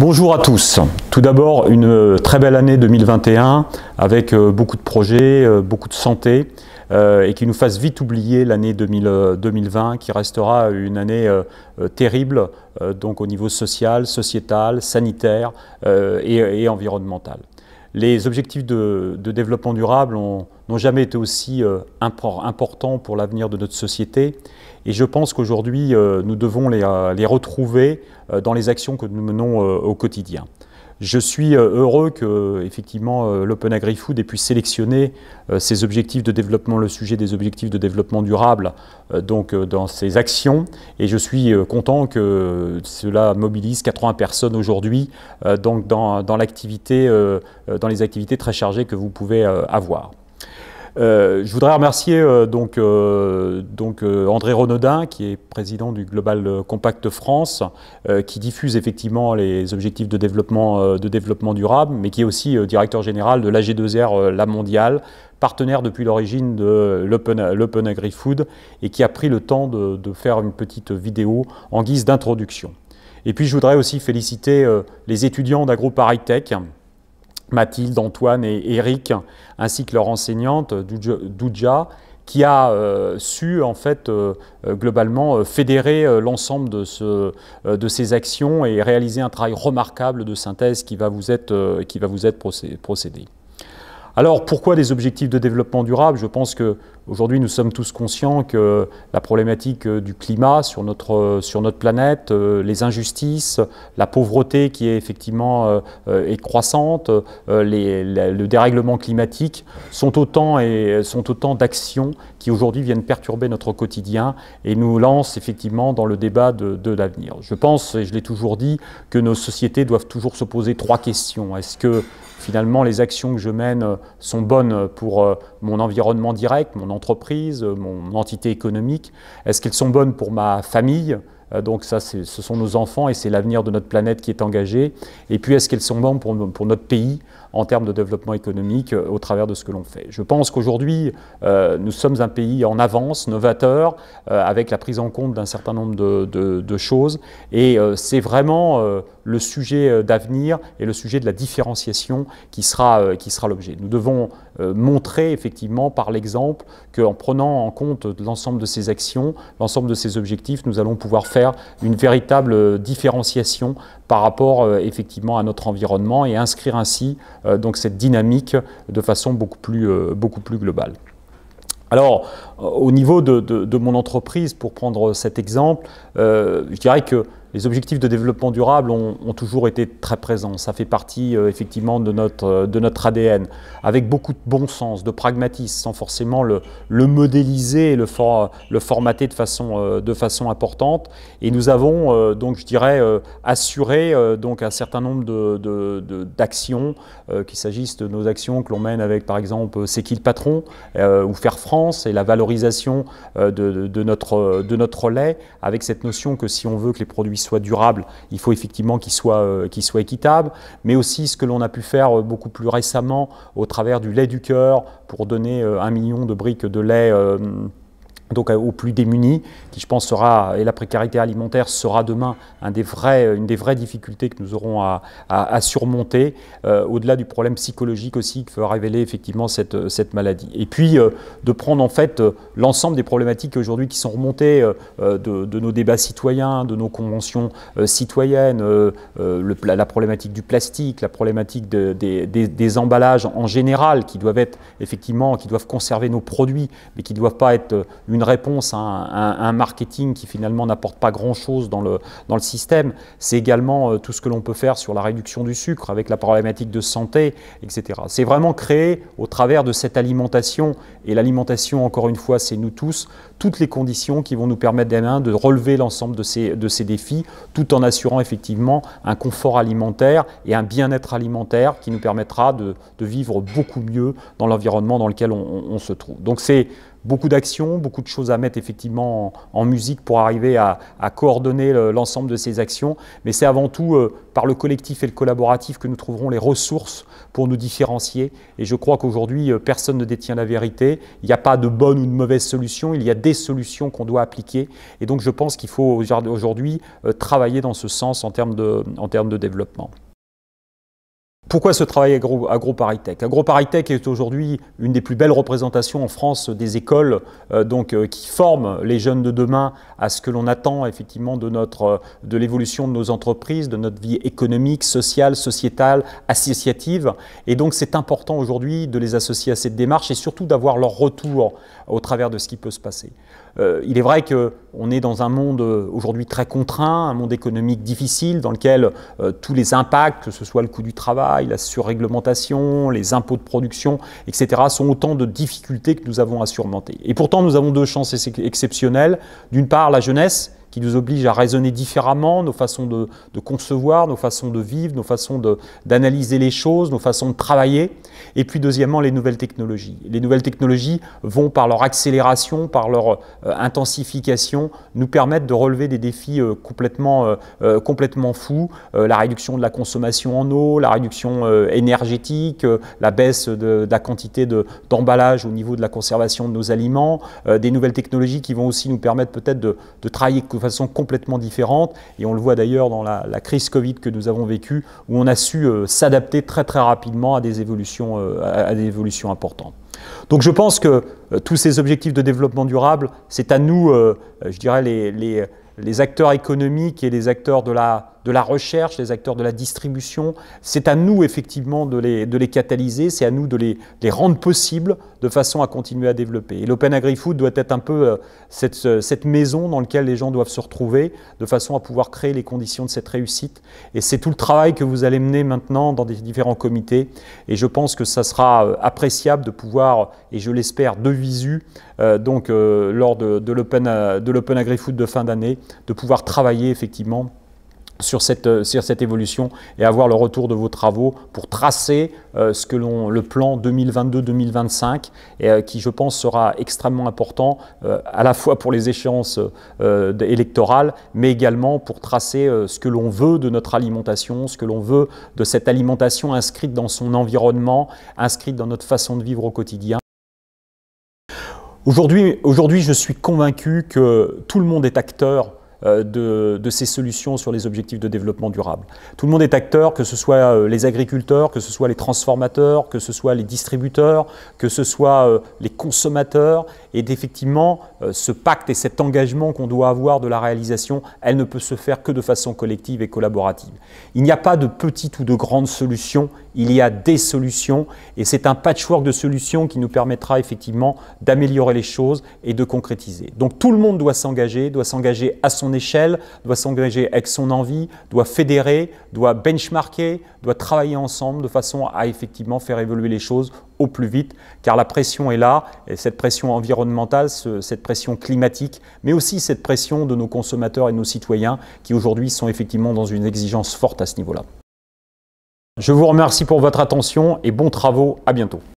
Bonjour à tous. Tout d'abord, une très belle année 2021 avec beaucoup de projets, beaucoup de santé et qui nous fasse vite oublier l'année 2020 qui restera une année terrible donc au niveau social, sociétal, sanitaire et environnemental. Les objectifs de développement durable n'ont jamais été aussi importants pour l'avenir de notre société et je pense qu'aujourd'hui nous devons les retrouver dans les actions que nous menons au quotidien. Je suis heureux que effectivement l'Open Agri-Food ait pu sélectionner ces objectifs de développement, le sujet des objectifs de développement durable donc dans ses actions et je suis content que cela mobilise 80 personnes aujourd'hui donc dans les activités très chargées que vous pouvez avoir. Je voudrais remercier André Renaudin, qui est président du Global Compact France, qui diffuse effectivement les objectifs de développement durable, mais qui est aussi directeur général de l'AG2R La Mondiale, partenaire depuis l'origine de l'Open Agri-Food, et qui a pris le temps de faire une petite vidéo en guise d'introduction. Et puis je voudrais aussi féliciter les étudiants d'AgroParisTech, Mathilde, Antoine et Eric, ainsi que leur enseignante, Douja, qui a su en fait globalement fédérer l'ensemble de ces actions et réaliser un travail remarquable de synthèse qui va vous être procédé. Alors pourquoi des objectifs de développement durable? Je pense qu'aujourd'hui nous sommes tous conscients que la problématique du climat sur notre planète, les injustices, la pauvreté qui est effectivement est croissante, le dérèglement climatique sont autant d'actions qui aujourd'hui viennent perturber notre quotidien et nous lancent effectivement dans le débat de l'avenir. Je pense, et je l'ai toujours dit, que nos sociétés doivent toujours se poser trois questions. Est-ce que finalement les actions que je mène sont bonnes pour mon environnement direct, mon entreprise, mon entité économique? Est-ce qu'elles sont bonnes pour ma famille? Donc ça, ce sont nos enfants et c'est l'avenir de notre planète qui est engagé. Et puis, est-ce qu'elles sont bonnes pour notre pays en termes de développement économique au travers de ce que l'on fait? Je pense qu'aujourd'hui, nous sommes un pays en avance, novateur, avec la prise en compte d'un certain nombre de choses. Et c'est vraiment le sujet d'avenir et le sujet de la différenciation qui sera l'objet. Nous devons montrer effectivement par l'exemple qu'en prenant en compte l'ensemble de ces actions, l'ensemble de ces objectifs, nous allons pouvoir faire une véritable différenciation par rapport effectivement à notre environnement et inscrire ainsi donc cette dynamique de façon beaucoup plus globale. Alors, au niveau de mon entreprise, pour prendre cet exemple, je dirais que les objectifs de développement durable ont toujours été très présents. Ça fait partie effectivement de notre ADN, avec beaucoup de bon sens, de pragmatisme, sans forcément le modéliser et le formater de façon importante. Et nous avons donc, je dirais, assuré donc un certain nombre d'actions, qu'il s'agisse de nos actions que l'on mène avec, par exemple, C'est qui le patron ou Faire France et la valorisation de notre lait, avec cette notion que si on veut que les produits soient durables, il faut effectivement qu'ils soient équitables, mais aussi ce que l'on a pu faire beaucoup plus récemment au travers du lait du cœur pour donner 1 million de briques de lait donc aux plus démunis, qui je pense sera, et la précarité alimentaire sera demain une des vraies difficultés que nous aurons à surmonter, au-delà du problème psychologique aussi que va révéler effectivement cette maladie. Et puis de prendre en fait l'ensemble des problématiques aujourd'hui qui sont remontées de nos débats citoyens, de nos conventions citoyennes, la problématique du plastique, la problématique des emballages en général qui doivent être effectivement, qui doivent conserver nos produits, mais qui ne doivent pas être une réponse à un marketing qui finalement n'apporte pas grand-chose dans le système. C'est également tout ce que l'on peut faire sur la réduction du sucre avec la problématique de santé, etc. C'est vraiment créer au travers de cette alimentation, et l'alimentation encore une fois c'est nous tous, toutes les conditions qui vont nous permettre demain de relever l'ensemble de ces défis, tout en assurant effectivement un confort alimentaire et un bien-être alimentaire qui nous permettra de vivre beaucoup mieux dans l'environnement dans lequel on se trouve. Donc c'est beaucoup d'actions, beaucoup de choses à mettre effectivement en musique pour arriver à coordonner l'ensemble de ces actions. Mais c'est avant tout par le collectif et le collaboratif que nous trouverons les ressources pour nous différencier. Et je crois qu'aujourd'hui, personne ne détient la vérité. Il n'y a pas de bonne ou de mauvaise solution. Il y a des solutions qu'on doit appliquer. Et donc, je pense qu'il faut aujourd'hui travailler dans ce sens en termes de développement. Pourquoi ce travail AgroParisTech? AgroParisTech est aujourd'hui une des plus belles représentations en France des écoles qui forment les jeunes de demain à ce que l'on attend effectivement de l'évolution de nos entreprises, de notre vie économique, sociale, sociétale, associative. Et donc c'est important aujourd'hui de les associer à cette démarche et surtout d'avoir leur retour au travers de ce qui peut se passer. Il est vrai qu'on est dans un monde aujourd'hui très contraint, un monde économique difficile dans lequel tous les impacts, que ce soit le coût du travail, la surréglementation, les impôts de production, etc., sont autant de difficultés que nous avons à surmonter. Et pourtant, nous avons deux chances exceptionnelles. D'une part, la jeunesse, qui nous oblige à raisonner différemment, nos façons de concevoir, nos façons de vivre, nos façons d'analyser les choses, nos façons de travailler. Et puis deuxièmement, les nouvelles technologies. Les nouvelles technologies vont, par leur accélération, par leur intensification, nous permettre de relever des défis complètement fous. La réduction de la consommation en eau, la réduction énergétique, la baisse de la quantité d'emballage au niveau de la conservation de nos aliments, des nouvelles technologies qui vont aussi nous permettre peut-être de travailler de façon complètement différente, et on le voit d'ailleurs dans la crise Covid que nous avons vécue, où on a su s'adapter très rapidement à des évolutions importantes. Donc je pense que tous ces objectifs de développement durable, c'est à nous, je dirais, les acteurs économiques et les acteurs de la recherche, les acteurs de la distribution, c'est à nous effectivement de les catalyser, c'est à nous de les rendre possibles de façon à continuer à développer. Et l'Open Agri-Food doit être un peu cette maison dans laquelle les gens doivent se retrouver de façon à pouvoir créer les conditions de cette réussite. Et c'est tout le travail que vous allez mener maintenant dans des différents comités. Et je pense que ça sera appréciable de pouvoir, et je l'espère de visu, lors de l'Open Agri-Food de fin d'année, de pouvoir travailler effectivement sur cette évolution et avoir le retour de vos travaux pour tracer le plan 2022-2025 qui, je pense, sera extrêmement important à la fois pour les échéances électorales, mais également pour tracer ce que l'on veut de notre alimentation, ce que l'on veut de cette alimentation inscrite dans son environnement, inscrite dans notre façon de vivre au quotidien. Aujourd'hui, je suis convaincu que tout le monde est acteur de ces solutions sur les objectifs de développement durable. Tout le monde est acteur, que ce soit les agriculteurs, que ce soit les transformateurs, que ce soit les distributeurs, que ce soit les consommateurs. Et effectivement, ce pacte et cet engagement qu'on doit avoir de la réalisation, elle ne peut se faire que de façon collective et collaborative. Il n'y a pas de petites ou de grandes solutions, il y a des solutions et c'est un patchwork de solutions qui nous permettra effectivement d'améliorer les choses et de concrétiser. Donc tout le monde doit s'engager à son échelle, doit s'engager avec son envie, doit fédérer, doit benchmarker, doit travailler ensemble de façon à effectivement faire évoluer les choses au plus vite, car la pression est là, et cette pression environnementale, cette pression climatique, mais aussi cette pression de nos consommateurs et de nos citoyens qui aujourd'hui sont effectivement dans une exigence forte à ce niveau-là. Je vous remercie pour votre attention et bons travaux, à bientôt.